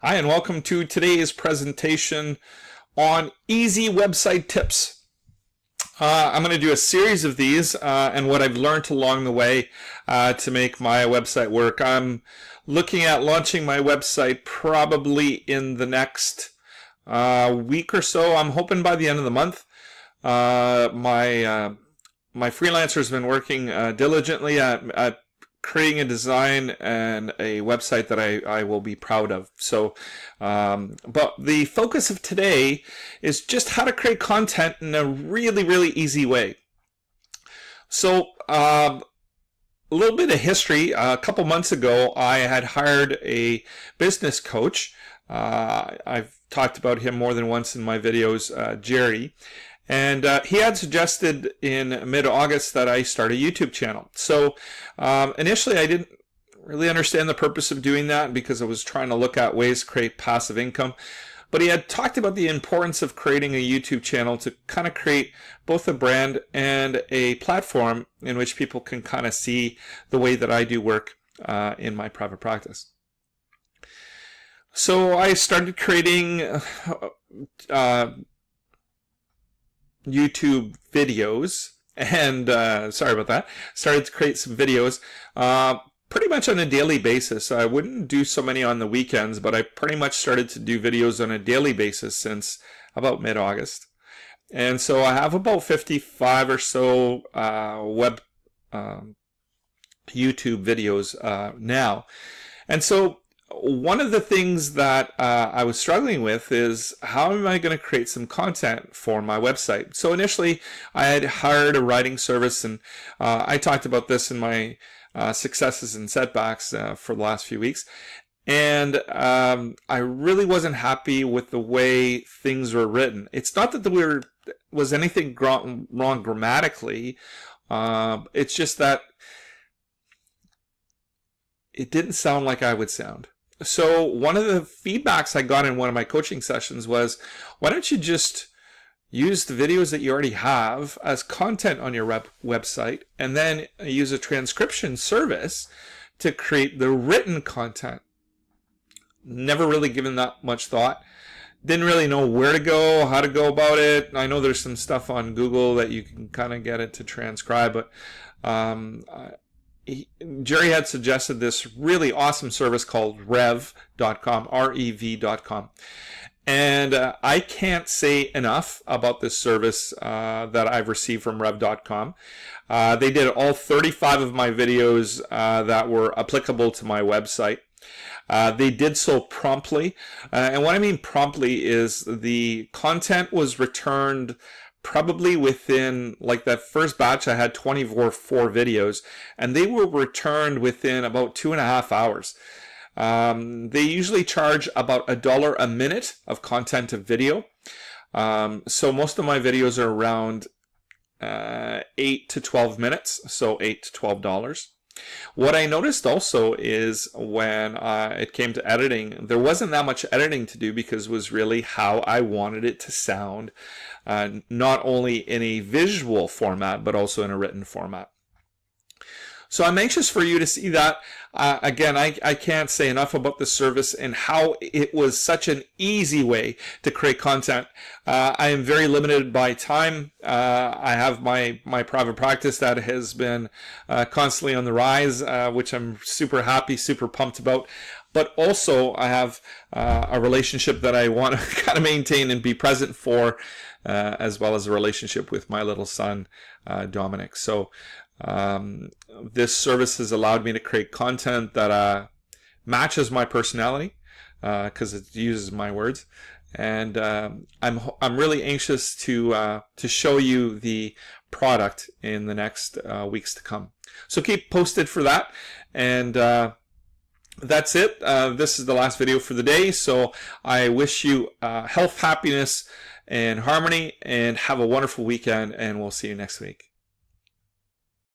Hi, and welcome to today's presentation on easy website tips. I'm going to do a series of these and what I've learned along the way to make my website work. I'm looking at launching my website probably in the next week or so. I'm hoping by the end of the month. My freelancer has been working diligently at creating a design and a website that I will be proud of. So, but the focus of today is just how to create content in a really easy way. So, a little bit of history. A couple months ago, I had hired a business coach. I've talked about him more than once in my videos, Jerry. And he had suggested in mid-August that I start a YouTube channel. So initially I didn't really understand the purpose of doing that because I was trying to look at ways to create passive income. But he had talked about the importance of creating a YouTube channel to kind of create both a brand and a platform in which people can kind of see the way that I do work in my private practice. So I started creating YouTube videos, and sorry about that, started to create some videos pretty much on a daily basis. I wouldn't do so many on the weekends, but I pretty much started to do videos on a daily basis since about mid-August. And so I have about 55 or so YouTube videos now. And so one of the things that I was struggling with is how am I going to create some content for my website? So initially I had hired a writing service, and I talked about this in my successes and setbacks for the last few weeks. And I really wasn't happy with the way things were written. It's not that there was anything wrong grammatically. It's just that it didn't sound like I would sound. So one of the feedbacks I got in one of my coaching sessions was, why don't you just use the videos that you already have as content on your website and then use a transcription service to create the written content? Never really given that much thought. Didn't really know where to go, how to go about it. I know there's some stuff on Google that you can kind of get it to transcribe, but Jerry had suggested this really awesome service called Rev.com, R-E-V.com. And I can't say enough about this service that I've received from Rev.com. They did all 35 of my videos that were applicable to my website. They did so promptly. And what I mean promptly is the content was returned probably within, like that first batch, I had 24 videos, and they were returned within about 2.5 hours. They usually charge about $1 a minute of content of video. So most of my videos are around 8 to 12 minutes, so $8 to $12. What I noticed also is when it came to editing, there wasn't that much editing to do because it was really how I wanted it to sound, not only in a visual format, but also in a written format. So I'm anxious for you to see that. Again, I can't say enough about this service and how it was such an easy way to create content. I am very limited by time. I have my private practice that has been constantly on the rise, which I'm super happy, super pumped about. But also I have a relationship that I want to kind of maintain and be present for, as well as a relationship with my little son, Dominic. So this service has allowed me to create content that matches my personality because it uses my words, and I'm really anxious to show you the product in the next weeks to come. So keep posted for that, and that's it. This is the last video for the day, so I wish you health, happiness, and harmony, and have a wonderful weekend, and we'll see you next week.